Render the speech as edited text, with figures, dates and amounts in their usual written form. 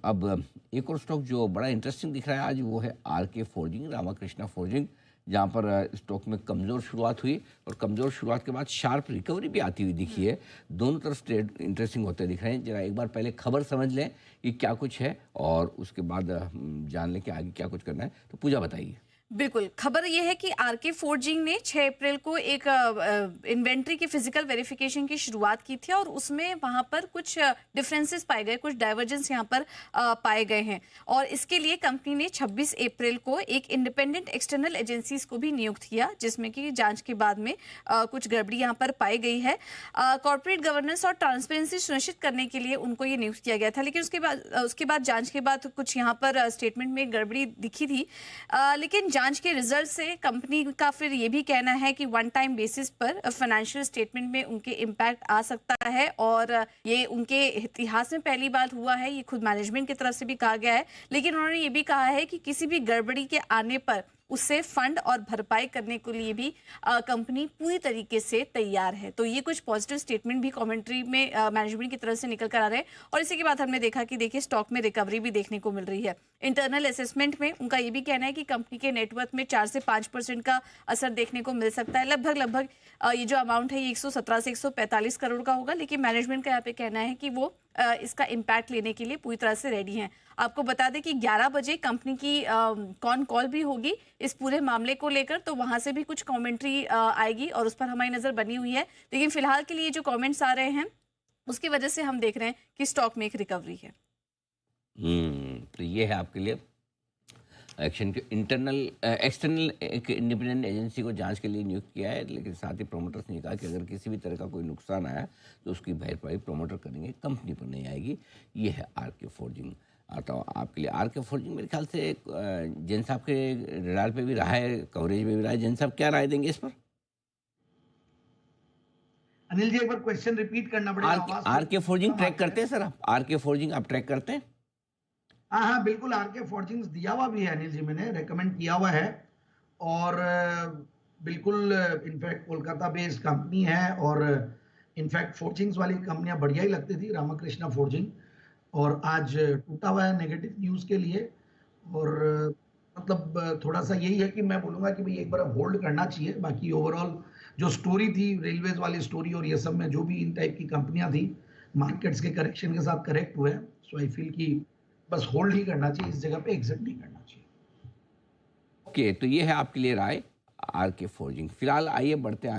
अब एक और स्टॉक जो बड़ा इंटरेस्टिंग दिख रहा है आज वो है आरके फोर्जिंग, रामाकृष्णा फोर्जिंग, जहाँ पर स्टॉक में कमज़ोर शुरुआत हुई और कमज़ोर शुरुआत के बाद शार्प रिकवरी भी आती हुई दिखी है। दोनों तरफ ट्रेड इंटरेस्टिंग होते दिख रहे हैं। जरा एक बार पहले खबर समझ लें कि क्या कुछ है और उसके बाद जान लें कि आगे क्या कुछ करना है। तो पूजा बताइए। बिल्कुल, खबर ये है कि आरके फोर्जिंग ने 6 अप्रैल को एक इन्वेंट्री की फिजिकल वेरिफिकेशन की शुरुआत की थी और उसमें वहां पर कुछ डिफरेंसेस पाए गए, कुछ डाइवर्जेंस यहां पर पाए गए हैं और इसके लिए कंपनी ने 26 अप्रैल को एक इंडिपेंडेंट एक्सटर्नल एजेंसीज को भी नियुक्त किया, जिसमें कि जांच के बाद में कुछ गड़बड़ी यहां पर पाई गई है। कॉर्पोरेट गवर्नेंस और ट्रांसपेरेंसी सुनिश्चित करने के लिए उनको ये नियुक्त किया गया था, लेकिन उसके बाद जांच के बाद कुछ यहाँ पर स्टेटमेंट में गड़बड़ी दिखी थी, लेकिन जांच के रिजल्ट से कंपनी का फिर ये भी कहना है कि वन टाइम बेसिस पर फाइनेंशियल स्टेटमेंट में उनके इम्पैक्ट आ सकता है और ये उनके इतिहास में पहली बार हुआ है। ये खुद मैनेजमेंट की तरफ से भी कहा गया है, लेकिन उन्होंने ये भी कहा है कि किसी भी गड़बड़ी के आने पर उससे फंड और भरपाई करने के लिए भी कंपनी पूरी तरीके से तैयार है। तो ये कुछ पॉजिटिव स्टेटमेंट भी कमेंट्री में मैनेजमेंट की तरफ से निकल कर आ रहे हैं और इसी के बाद हमने देखा कि देखिए स्टॉक में रिकवरी भी देखने को मिल रही है। इंटरनल असेसमेंट में उनका ये भी कहना है कि कंपनी के नेटवर्थ में 4 से 5% का असर देखने को मिल सकता है। लगभग ये जो अमाउंट है ये 117 से 145 करोड़ का होगा, लेकिन मैनेजमेंट का यहाँ पे कहना है कि वो इसका इम्पैक्ट लेने के लिए पूरी तरह से रेडी हैं। आपको बता दें कि 11 बजे कंपनी की कॉन कॉल भी होगी इस पूरे मामले को लेकर, तो वहां से भी कुछ कमेंट्री आएगी और उस पर हमारी नजर बनी हुई है। लेकिन फिलहाल के लिए जो कमेंट्स आ रहे हैं उसकी वजह से हम देख रहे हैं कि स्टॉक में एक रिकवरी है। तो ये है आपके लिए एक्शन के एक्सटर्नल एक इंडिपेंडेंट एजेंसी को जांच के लिए नियुक्त किया है, लेकिन साथ ही प्रोमोटर्स ने कहा कि अगर किसी भी तरह का कोई नुकसान आया तो उसकी भरपाई प्रोमोटर करेंगे, कंपनी पर नहीं आएगी। ये है आरके फोर्जिंग। आता हूँ आपके लिए। आरके फोर्जिंग मेरे ख्याल से जैन साहब के रडार पे भी रहा है, कवरेज में भी रहा है। जैन साहब क्या राय देंगे इस पर? अनिल जी एक बार क्वेश्चन रिपीट करना पड़ेगा। आरके फोर्जिंग ट्रैक करते हैं सर आप? आरके फोर्जिंग आप ट्रैक करते हैं? हाँ हाँ बिल्कुल, आरके फोर्जिंग्स दिया हुआ भी है अनिल जी, मैंने रेकमेंड किया हुआ है और बिल्कुल इनफैक्ट कोलकाता बेस्ड कंपनी है और इनफैक्ट फोर्जिंग्स वाली कंपनियां बढ़िया ही लगती थी, रामाकृष्णा फोर्जिंग, और आज टूटा हुआ है नेगेटिव न्यूज़ के लिए। और मतलब थोड़ा सा यही है कि मैं बोलूँगा कि भाई एक बार होल्ड करना चाहिए। बाकी ओवरऑल जो स्टोरी थी, रेलवेज वाली स्टोरी और ये सब में जो भी इन टाइप की कंपनियां थी, मार्केट्स के करेक्शन के साथ करेक्ट हुए। सो आई फील कि बस होल्ड ही करना चाहिए, इस जगह पे एग्जिट नहीं करना चाहिए। ओके, तो ये है आपके लिए राय आरके फोर्जिंग। फिलहाल आइए बढ़ते हैं आगे।